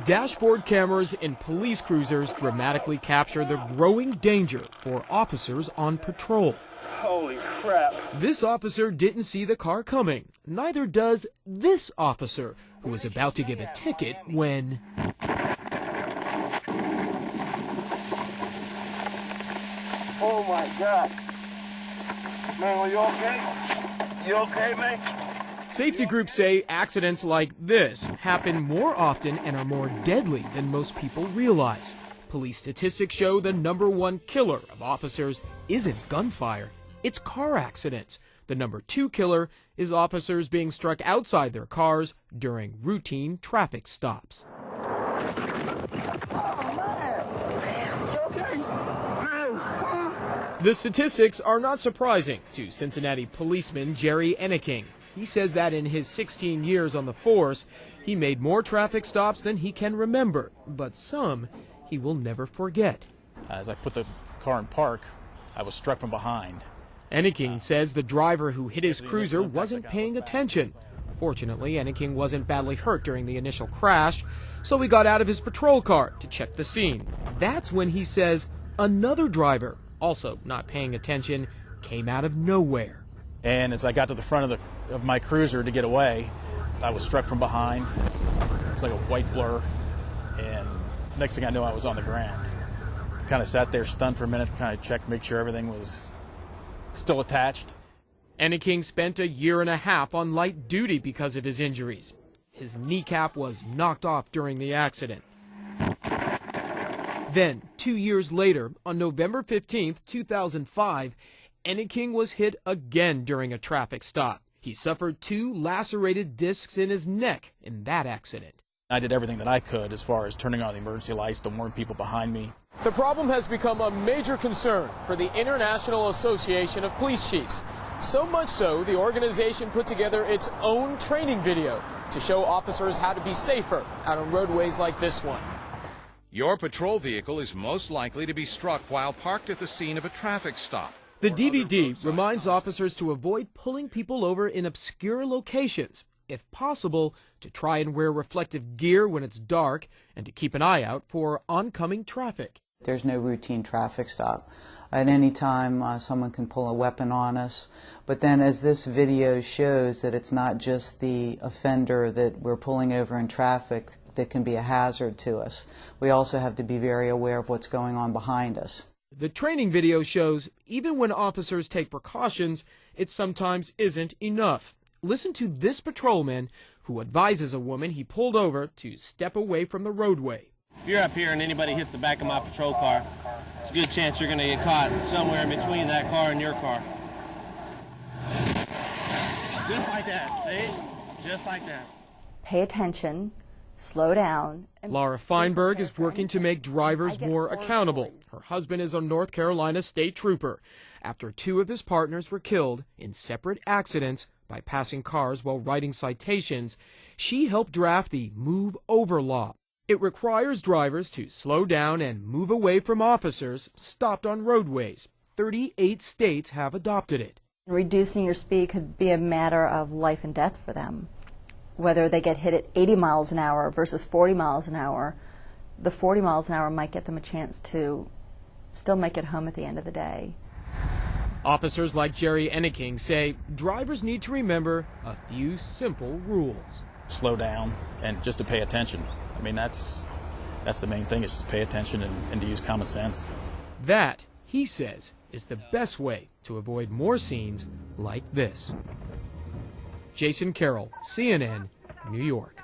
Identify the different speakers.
Speaker 1: Dashboard cameras in police cruisers dramatically capture the growing danger for officers on patrol.
Speaker 2: Holy crap.
Speaker 1: This officer didn't see the car coming. Neither does this officer, who was about to give a ticket when...
Speaker 2: Oh my God. Man, are you okay? You okay, man?
Speaker 1: Safety groups say accidents like this happen more often and are more deadly than most people realize. Police statistics show the #1 killer of officers isn't gunfire, it's car accidents. The #2 killer is officers being struck outside their cars during routine traffic stops. The statistics are not surprising to Cincinnati policeman Jerry Enneking. He says that in his 16 years on the force, he made more traffic stops than he can remember, but some he will never forget.
Speaker 3: As I put the car in park, I was struck from behind.
Speaker 1: Enneking says the driver who hit his cruiser wasn't paying attention. Fortunately, Enneking wasn't badly hurt during the initial crash, so he got out of his patrol car to check the scene. That's when he says another driver, also not paying attention, came out of nowhere.
Speaker 3: And as I got to the front of my cruiser to get away, I was struck from behind. It was like a white blur, and next thing I knew, I was on the ground. Kind of sat there stunned for a minute, kind of checked, make sure everything was still attached.
Speaker 1: Enneking spent a year and a half on light duty because of his injuries. His kneecap was knocked off during the accident. Then, 2 years later, on November 15th, 2005, Enneking was hit again during a traffic stop. He suffered 2 lacerated discs in his neck in that accident.
Speaker 3: I did everything that I could as far as turning on the emergency lights to warn people behind me.
Speaker 1: The problem has become a major concern for the International Association of Police Chiefs. So much so, the organization put together its own training video to show officers how to be safer out on roadways like this one.
Speaker 4: Your patrol vehicle is most likely to be struck while parked at the scene of a traffic stop.
Speaker 1: The DVD reminds officers to avoid pulling people over in obscure locations, if possible, to try and wear reflective gear when it's dark, and to keep an eye out for oncoming traffic.
Speaker 5: There's no routine traffic stop. At any time, someone can pull a weapon on us. But then as this video shows that it's not just the offender that we're pulling over in traffic that can be a hazard to us. We also have to be very aware of what's going on behind us.
Speaker 1: The training video shows even when officers take precautions, it sometimes isn't enough. Listen to this patrolman who advises a woman he pulled over to step away from the roadway.
Speaker 6: If you're up here and anybody hits the back of my patrol car, it's a good chance you're going to get caught somewhere in between that car and your car. Just like that, see? Just like that.
Speaker 7: Pay attention, slow down.
Speaker 1: Laura Feinberg is working to make drivers more accountable. Her husband is a North Carolina state trooper after 2 of his partners were killed in separate accidents by passing cars while writing citations. She helped draft the Move Over law. It requires drivers to slow down and move away from officers stopped on roadways. 38 states have adopted it.
Speaker 7: Reducing your speed could be a matter of life and death for them. Whether they get hit at 80 miles an hour versus 40 miles an hour, the 40 miles an hour might get them a chance to still make it home at the end of the day.
Speaker 1: Officers like Jerry Enneking say drivers need to remember a few simple rules.
Speaker 3: Slow down and just to pay attention. I mean, that's the main thing, is just pay attention and to use common sense.
Speaker 1: That, he says, is the best way to avoid more scenes like this. Jason Carroll, CNN, New York.